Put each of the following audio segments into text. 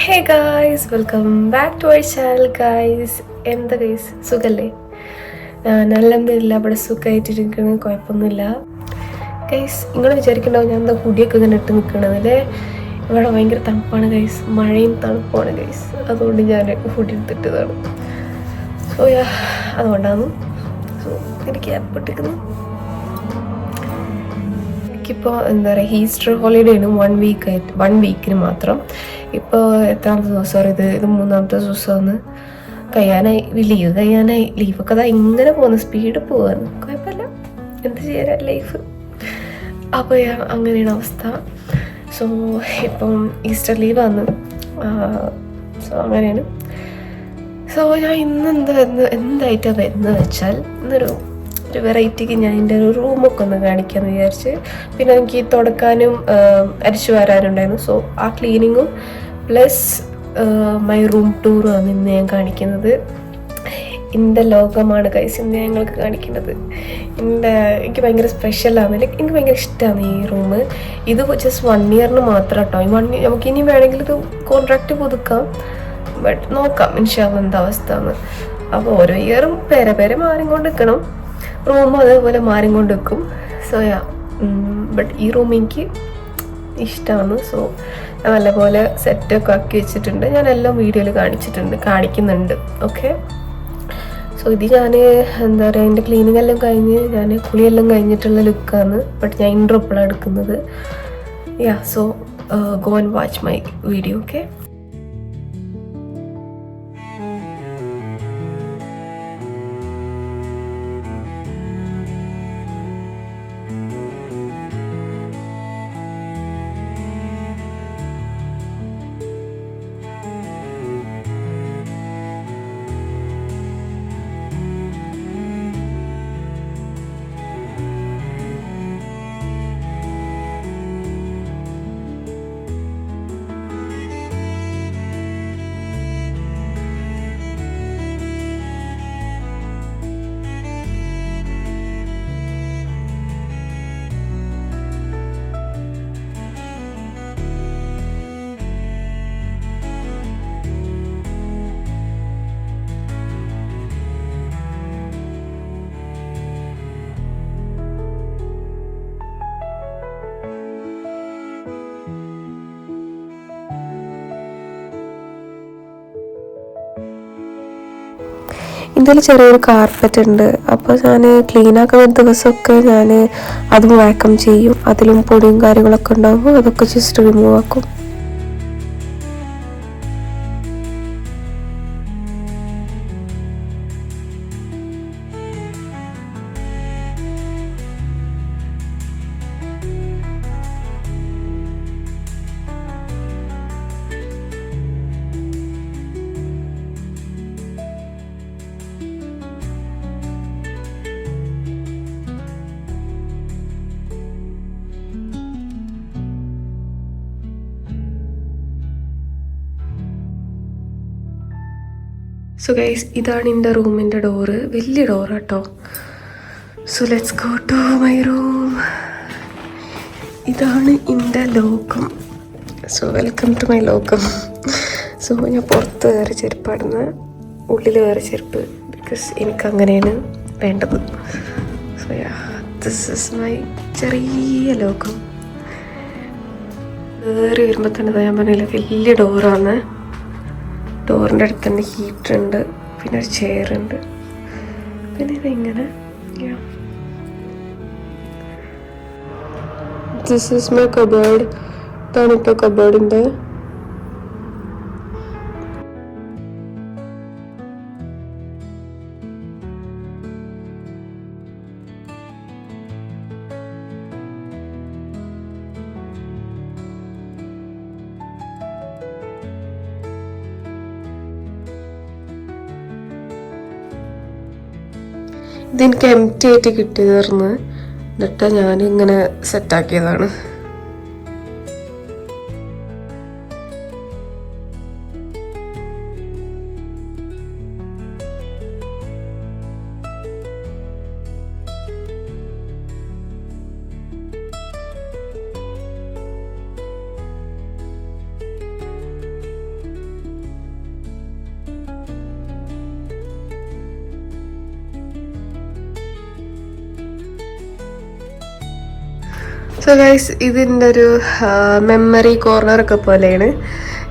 Hey guys, welcome back to our channel guys. എന്താ guys, സുഖല്ലേ? അൽഹംദുലില്ലാ ഇവിടെ സുഖമായിട്ടിരിക്കുന്നത്, കുഴപ്പമൊന്നുമില്ല ഗൈസ്. നിങ്ങൾ വിചാരിക്കണ്ടാവും ഞാൻ എന്താ ഹുഡിയൊക്കെ ഇങ്ങനെ ഇട്ട് നിൽക്കണതല്ലേ. ഇവിടെ ഭയങ്കര തണുപ്പാണ് ഗൈസ്, മഴയും തണുപ്പാണ് ഗൈസ്. അതുകൊണ്ട് ഞാൻ ഹുഡി എടുത്തിട്ടതാണ്. സോ അതുകൊണ്ടാണ് എനിക്ക് ആപ്പിട്ടിരിക്കുന്നു. എനിക്കിപ്പോൾ എന്താ പറയുക, ഈസ്റ്റർ ഹോളിഡേയാണ് 1 വീക്കിന് മാത്രം. ഇപ്പോൾ എത്രാമത്തെ ദിവസമാണ് ഇത് 3ാമത്തെ ദിവസമാണ്. ലീവൊക്കെ അതാ ഇങ്ങനെ പോകുന്നു, സ്പീഡ് പോവാന്ന്. കുഴപ്പമില്ല, എന്ത് ചെയ്യാൻ ലൈഫ്. അപ്പോൾ അങ്ങനെയാണ് അവസ്ഥ. സോ ഇപ്പം ഈസ്റ്റർ ലീവാണ്. സോ അങ്ങനെയാണ്. സോ ഞാൻ എന്തായിട്ടാണ് വരുന്നത് വെച്ചാൽ, ഇന്നൊരു വെറൈറ്റിക്ക് ഞാൻ എൻ്റെ ഒരു റൂമൊക്കെ ഒന്ന് കാണിക്കാമെന്ന് വിചാരിച്ച്. പിന്നെ എനിക്ക് തുടക്കാനും അരിച്ചു വരാനുണ്ടായിരുന്നു. സോ ആ ക്ലീനിങ്ങും പ്ലസ് മൈ റൂം ടൂറുമാണ് ഇന്ന് ഞാൻ കാണിക്കുന്നത്. എൻ്റെ ലോകമാണ് ഗൈസ് ഇന്ന് ഞങ്ങൾക്ക് കാണിക്കുന്നത്. എനിക്ക് ഭയങ്കര സ്പെഷ്യലാണ്. എനിക്ക് ഭയങ്കര ഇഷ്ടമാണ് ഈ റൂം. ഇത് ജസ്റ്റ് 1 ഇയറിന് മാത്രം കേട്ടോ. നമുക്ക് ഇനി വേണമെങ്കിൽ ഇത് കോൺട്രാക്റ്റ് പുതുക്കാം, ബട്ട് നോക്കാം ഇൻഷാല്ലാ എന്താ അവസ്ഥ എന്ന്. അപ്പോൾ ഓരോ ഇയറും പേരെ മാറിക്കൊണ്ട് നിൽക്കണം. റൂമും അതേപോലെ മാറിക്കൊണ്ട് വെക്കും. സോ ബട്ട് ഈ റൂം എനിക്ക് ഇഷ്ടമാണ്. സോ ഞാൻ നല്ലപോലെ സെറ്റൊക്കെ ആക്കി വെച്ചിട്ടുണ്ട്. ഞാൻ എല്ലാം വീഡിയോയിൽ കാണിക്കുന്നുണ്ട്. ഓക്കെ. സോ ഇത് ഞാൻ എന്താ പറയുക, എൻ്റെ ക്ലീനിങ് എല്ലാം കഴിഞ്ഞ് ഞാൻ കുളിയെല്ലാം കഴിഞ്ഞിട്ടുള്ള ലുക്കാണ്. ബട്ട് ഞാൻ ഇൻട്രോ ഇപ്പോഴാണ് എടുക്കുന്നത്. So go and watch my video. Okay. ഇതിൽ ചെറിയൊരു കാർപ്പറ്റ് ഉണ്ട്. അപ്പോൾ ഞാൻ ക്ലീൻ ആക്കുന്ന ദിവസമൊക്കെ ഞാൻ അതും വാക്വം ചെയ്യും. അതിലും പൊടിയും കാര്യങ്ങളൊക്കെ ഉണ്ടാകുമ്പോൾ അതൊക്കെ ജസ്റ്റ് റിമൂവ് ആക്കും. സോ ഗൈസ്, ഇതാണ് എൻ്റെ റൂമിൻ്റെ ഡോറ്. വലിയ ഡോറാട്ടോ. So let's go to my room. ഇതാണ് എൻ്റെ ലോകം. സോ വെൽക്കം ടു മൈ ലോകം. സോ ഞാൻ പുറത്ത് വേറെ ചെരുപ്പാടുന്ന, ഉള്ളിൽ വേറെ ചെരുപ്പ്, ബിക്കോസ് എനിക്കങ്ങനെയാണ് വേണ്ടത്. സോ ദിസ് ഇസ് മൈ ചെറിയ ലോകം. കയറി വരുമ്പോൾ തന്നെ ഞാൻ പറഞ്ഞില്ല, വലിയ ഡോറാണ്. ഡോറിൻ്റെ അടുത്ത് തന്നെ ഹീറ്റർ ഉണ്ട്, പിന്നെ ഒരു ചെയർ ഉണ്ട്, പിന്നെ ഇതിങ്ങനെ. This is my cupboard. ഇതാണ് ഇപ്പോൾ കബേർഡിൻ്റെ. ഇതെനിക്ക് എംപ്റ്റി ആയിട്ട് കിട്ടിയതായിരുന്നു. എന്നിട്ട് ഞാനിങ്ങനെ സെറ്റാക്കിയതാണ്. സോ ഗൈസ്, ഇതിൻ്റെ ഒരു മെമ്മറി കോർണറൊക്കെ പോലെയാണ്.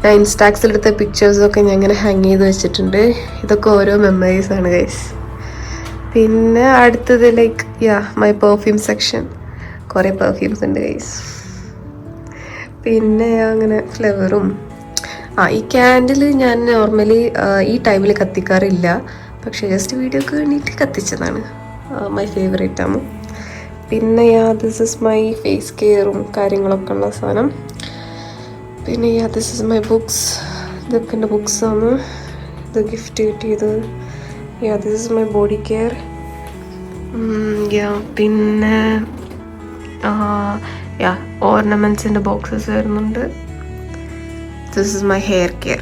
ഞാൻ ഇൻസ്റ്റാക്സിലെടുത്ത പിക്ചേഴ്സൊക്കെ ഞാൻ ഇങ്ങനെ ഹാങ് ചെയ്ത് വെച്ചിട്ടുണ്ട്. ഇതൊക്കെ ഓരോ മെമ്മറീസാണ് ഗൈസ്. പിന്നെ അടുത്തത് മൈ പെർഫ്യൂം സെക്ഷൻ. കുറേ പെർഫ്യൂംസ് ഉണ്ട് ഗൈസ്. പിന്നെ അങ്ങനെ ഫ്ലേവറും ഈ ക്യാൻഡിൽ ഞാൻ നോർമലി ഈ ടൈമിൽ കത്തിക്കാറില്ല, പക്ഷേ ജസ്റ്റ് വീഡിയോക്ക് വേണ്ടിയിട്ട് കത്തിച്ചതാണ്. മൈ ഫേവറേറ്റ് ആണ്. പിന്നെ ദിസ് ഇസ് മൈ ഫേസ് കെയറും കാര്യങ്ങളൊക്കെ ഉള്ള സാധനം. പിന്നെ ദിസ് ഇസ് മൈ ബുക്സ്. ഇതൊക്കെ എൻ്റെ ബുക്സാണ്. ഇത് ഗിഫ്റ്റ് കിട്ടിയത്. This is my body care. പിന്നെ ഓർണമെൻറ്റ്സിൻ്റെ ബോക്സസ് വരുന്നുണ്ട്. This is my hair care.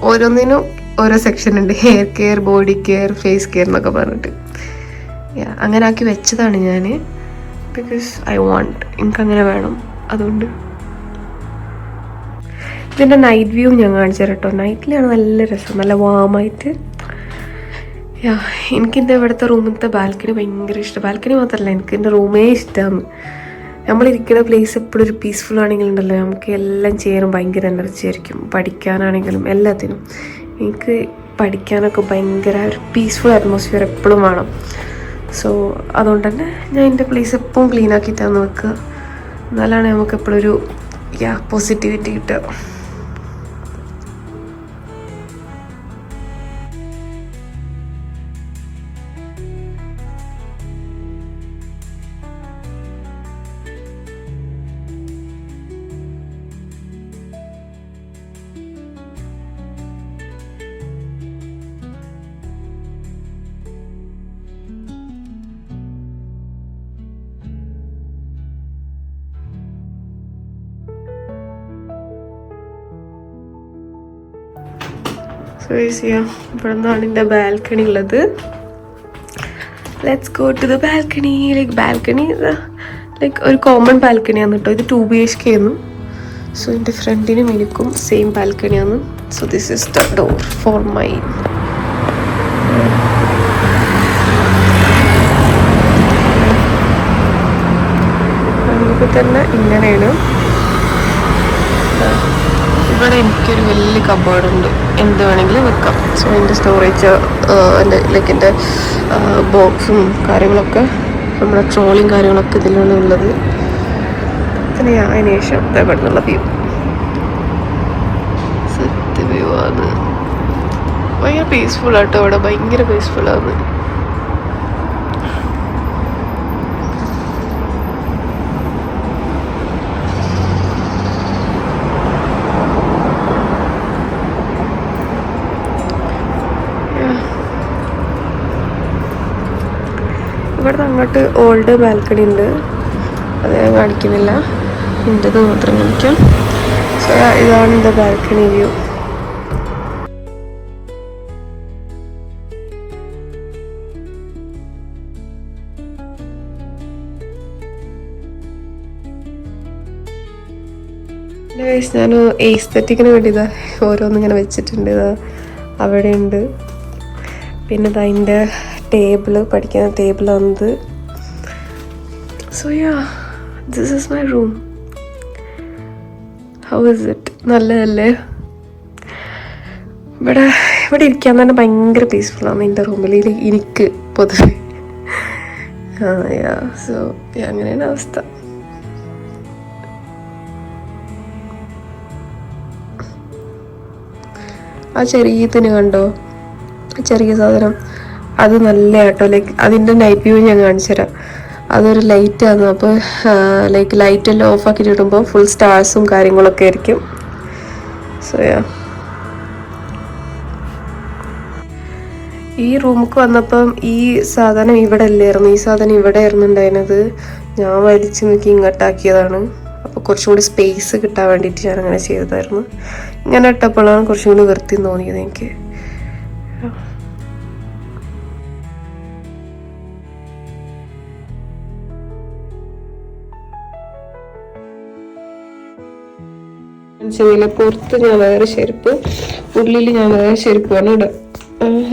ഓരോന്നിനും ഓരോ സെക്ഷൻ ഉണ്ട്. Hair care, body care, face care എന്നൊക്കെ പറഞ്ഞിട്ട് അങ്ങനെ ആക്കി വെച്ചതാണ് ഞാൻ. ബിക്കോസ് ഐ വാണ്ട്, എനിക്കങ്ങനെ വേണം. അതുകൊണ്ട് ഇതിൻ്റെ നൈറ്റ് വ്യൂ ഞാൻ കാണിച്ചു തരാം കേട്ടോ. നൈറ്റിലാണ് നല്ല രസം, നല്ല വാമായിട്ട്. എനിക്കെൻ്റെ ഇവിടുത്തെ റൂമിലത്തെ ബാൽക്കണി ഭയങ്കര ഇഷ്ടം. ബാൽക്കണി മാത്രമല്ല, എനിക്ക് എൻ്റെ റൂമേ ഇഷ്ടമാണ്. നമ്മളിരിക്കുന്ന പ്ലേസ് എപ്പോഴും ഒരു പീസ്ഫുൾ ആണെങ്കിലുണ്ടല്ലോ, നമുക്ക് എല്ലാം ചെയ്യാനും ഭയങ്കര എനർജി ആയിരിക്കും. പഠിക്കാനാണെങ്കിലും എല്ലാത്തിനും. എനിക്ക് പഠിക്കാനൊക്കെ ഭയങ്കര ഒരു പീസ്ഫുൾ അറ്റ്മോസ്ഫിയർ എപ്പോഴും വേണം. സോ അതുകൊണ്ട് തന്നെ ഞാൻ എൻ്റെ പ്ലേസ് എപ്പോഴും ക്ലീൻ ആക്കിയിട്ടാണ് വെക്കുക. എന്നാലാണ് നമുക്ക് എപ്പോഴും ഒരു പോസിറ്റിവിറ്റി കിട്ടുക. ഇവിടെ നിന്നാണ് എൻ്റെ ബാൽക്കണി ഉള്ളത്. Let's go to the balcony. Balcony ഒരു കോമൺ ബാൽക്കണിയാണ് കേട്ടോ. ഇത് 2 BHK ആയിരുന്നു. സോ എൻ്റെ ഫ്രണ്ടിനും എനിക്കും സെയിം ബാൽക്കണിയാണ്. So this is the door for my. നമുക്ക് തന്നെ ഇങ്ങനെയാണ്. ഇവിടെ എനിക്കൊരു വലിയ കബോർഡുണ്ട്, എന്ത് വേണമെങ്കിലും വെക്കാം. സോ എൻ്റെ സ്റ്റോറേജ് എൻ്റെ ബോക്സും കാര്യങ്ങളൊക്കെ, നമ്മുടെ ട്രോളിയും കാര്യങ്ങളൊക്കെ ഇതിലാണ് ഉള്ളത്. പിന്നെ അതിന് ശേഷം ഇവിടെ നിന്നുള്ള വ്യൂ, സെറ്റ് വ്യൂ ആണ്. ഭയങ്കര പീസ്ഫുൾ ആട്ടോ ഇവിടെ, ഭയങ്കര പീസ്ഫുള്ളാണ്. ഇവിടുന്ന് അങ്ങോട്ട് ഓൾഡ് ബാൽക്കണി ഉണ്ട്, അത് ഞാൻ കാണിക്കുന്നില്ല, എൻ്റെത് മാത്രം കാണിക്കാം. സോ ഇതാണ് എൻ്റെ ബാൽക്കണി വ്യൂ. ഞാൻ എസ്തെറ്റിക്കിന് വേണ്ടി ഇതാ ഓരോന്നിങ്ങനെ വെച്ചിട്ടുണ്ട്. ഇതാ അവിടെ ഉണ്ട്. പിന്നെ ഇതാ അതിൻ്റെ ടേബിള്, പഠിക്കുന്ന ടേബിളാണിത്. So this is my room. How is it? നല്ലതല്ലേ? ഇവിടെ ഇരിക്കാൻ തന്നെ ഭയങ്കര പീസ്ഫുള്ളാണ് എൻ്റെ റൂമിൽ, എനിക്ക് പൊതുവെ. സോ അങ്ങനെയാണ് അവസ്ഥ. ആ ചെറിയതിന് കണ്ടോ, ചെറിയ സാധനം, അത് നല്ല കേട്ടോ. അതിൻ്റെ നൈറ്റ് വ്യൂ ഞാൻ കാണിച്ചു തരാം. അതൊരു ലൈറ്റാണ്. അപ്പോൾ ലൈറ്റെല്ലാം ഓഫാക്കിയിട്ട് ഇടുമ്പോൾ ഫുൾ സ്റ്റാർസും കാര്യങ്ങളൊക്കെ ആയിരിക്കും. സോ ഈ റൂമിലേക്ക് വന്നപ്പം ഈ സാധനം ഇവിടെ അല്ലായിരുന്നു, ഈ സാധനം ഇവിടെ ആയിരുന്നു ഉണ്ടായിരുന്നത്. ഞാൻ വലിച്ചു നോക്കി ഇങ്ങോട്ടാക്കിയതാണ്. അപ്പോൾ കുറച്ചും കൂടി സ്പേസ് കിട്ടാൻ വേണ്ടിയിട്ട് ഞാൻ അങ്ങനെ ചെയ്തതായിരുന്നു. ഇങ്ങനെ ഇട്ടപ്പോഴാണ് കുറച്ചും കൂടി വൃത്തി തോന്നിയത് എനിക്ക്. പുറത്ത് ഞാൻ വേറെ ചെരുപ്പ്, ഉള്ളിൽ ഞാൻ വേറെ ചെരുപ്പ് വേണം ഇടാം,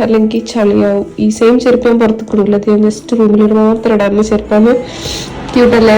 അല്ലെങ്കിൽ ചളിയാവും. ഈ സെയിം ചെരുപ്പ് ഞാൻ പുറത്തേക്ക് ഇടില്ല, അത് ഞാൻ ജസ്റ്റ് റൂമിൽ മാത്രം ഇടാറുള്ള ചെരുപ്പാണ്. ക്യൂട്ടല്ലേ?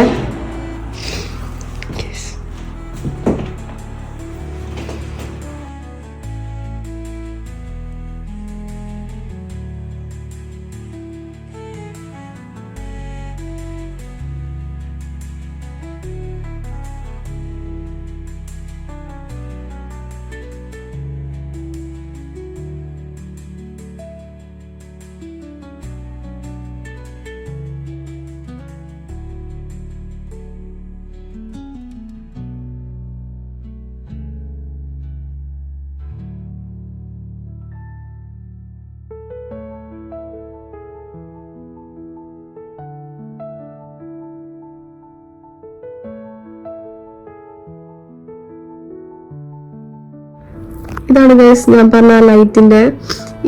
ഇതാണ് ഗൈസ് ഞാൻ പറഞ്ഞ ലൈറ്റിൻ്റെ.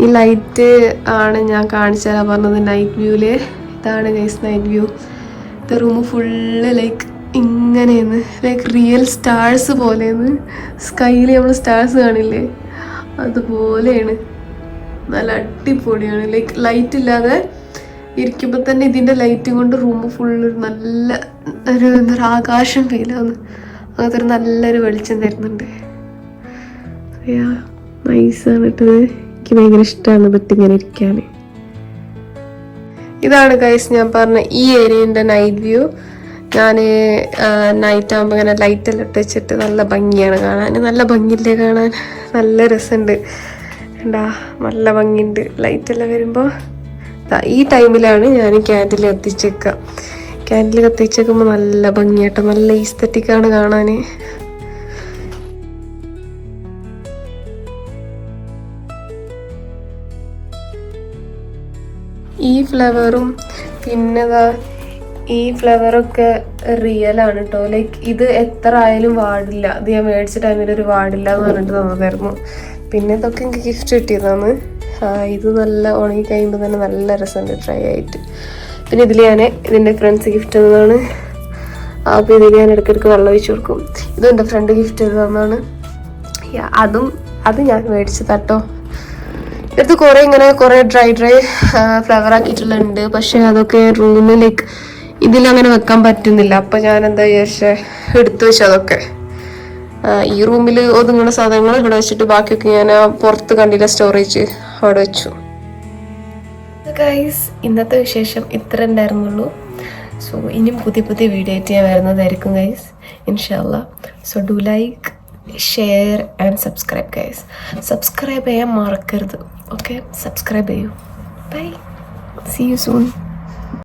ഈ ലൈറ്റ് ആണ് ഞാൻ കാണിച്ചു തരാൻ പറഞ്ഞത് നൈറ്റ് വ്യൂവില്. ഇതാണ് ഗൈസ് നൈറ്റ് വ്യൂ. ഇത് റൂം ഫുള്ള് ലൈക്ക് ഇങ്ങനെയെന്ന് ലൈക്ക് റിയൽ സ്റ്റാർസ് പോലെയെന്ന്. സ്കൈയിൽ നമ്മൾ സ്റ്റാർസ് കാണില്ലേ, അതുപോലെയാണ്. നല്ല അടിപൊളിയാണ്. ലൈക്ക് ലൈറ്റ് ഇല്ലാതെ ഇരിക്കുമ്പോൾ തന്നെ ഇതിൻ്റെ ലൈറ്റും കൊണ്ട് റൂം ഫുള്ള് നല്ല ഒരു എന്താ പറയുക ആകാശം ഫീലാന്ന്. അങ്ങനത്തെ ഒരു നല്ലൊരു വെളിച്ചം തരുന്നുണ്ട്. നൈസാണ് ഇട്ടത്. എനിക്ക് ഭയങ്കര ഇഷ്ടമാണ് ഇങ്ങനെ ഇരിക്കാൻ. ഇതാണ് ഗൈസ് ഞാൻ പറഞ്ഞ ഈ ഏരിയൻ്റെ നൈറ്റ് വ്യൂ. ഞാൻ നൈറ്റ് ആകുമ്പോൾ ഇങ്ങനെ ലൈറ്റെല്ലാം ഇട്ട് വെച്ചിട്ട് നല്ല ഭംഗിയാണ് കാണാൻ. നല്ല ഭംഗിയില്ലേ കാണാൻ, നല്ല രസമുണ്ട്. എന്താ നല്ല ഭംഗിയുണ്ട് ലൈറ്റെല്ലാം വരുമ്പോൾ. ഈ ടൈമിലാണ് ഞാൻ ക്യാൻഡിൽ കത്തിച്ചേക്കുക. ക്യാൻഡിൽ കത്തിച്ചേക്കുമ്പോൾ നല്ല ഭംഗിയാട്ടോ, നല്ല ഈസ്തറ്റിക്കാണ് കാണാൻ. ഈ ഫ്ലവറും പിന്നെ ഈ ഫ്ലവറൊക്കെ റിയലാണ് കേട്ടോ. ലൈക്ക് ഇത് എത്ര ആയാലും വാടില്ല. ഇത് ഞാൻ മേടിച്ച ടൈമിൽ ഒരു വാടില്ല എന്ന് പറഞ്ഞിട്ട് തന്നതായിരുന്നു. പിന്നെ ഇതൊക്കെ എനിക്ക് ഗിഫ്റ്റ് കിട്ടിയതാണ്. ഇത് നല്ല ഉണങ്ങി കഴിയുമ്പോൾ തന്നെ നല്ല രസമുണ്ട് ഡ്രൈ ആയിട്ട്. പിന്നെ ഇതിൽ ഞാൻ ഇതിൻ്റെ ഫ്രണ്ട്സ് ഗിഫ്റ്റ് തന്നതാണ്. അപ്പോൾ ഇതിൽ ഞാൻ ഇടയ്ക്കിടയ്ക്ക് വെള്ളം ഒഴിച്ച് കൊടുക്കും. ഇതും എൻ്റെ ഫ്രണ്ട് ഗിഫ്റ്റ് തന്നതാണ്. അത് ഞാൻ മേടിച്ചതാട്ടോ. ഇത് കുറേ ഡ്രൈ ഫ്ലവർ ആക്കിയിട്ടുള്ളുണ്ട്. പക്ഷെ അതൊക്കെ റൂമിലേക്ക് ഇതിലങ്ങനെ വെക്കാൻ പറ്റുന്നില്ല. അപ്പം ഞാൻ എന്താ വിചാരിച്ചേ എടുത്തു വെച്ചു അതൊക്കെ. ഈ റൂമിൽ ഒതുങ്ങുന്ന സാധനങ്ങൾ ഇവിടെ വെച്ചിട്ട് ബാക്കിയൊക്കെ ഞാൻ പുറത്ത് കണ്ടില്ല സ്റ്റോറേജ് അവിടെ വെച്ചു. ഗൈസ് ഇന്നത്തെ വിശേഷം ഇത്ര ഉണ്ടായിരുന്നുള്ളൂ. സോ ഇനിയും പുതിയ വീഡിയോ ആയിട്ട് ഞാൻ വരുന്നതായിരിക്കും ഗൈസ് ഇൻഷാല്ലാ. So do like, share and subscribe guys. Subscribe ചെയ്യാൻ മറക്കരുത്. ഓക്കെ, സബ്സ്ക്രൈബ് ചെയ്യൂ. Bye, see you soon.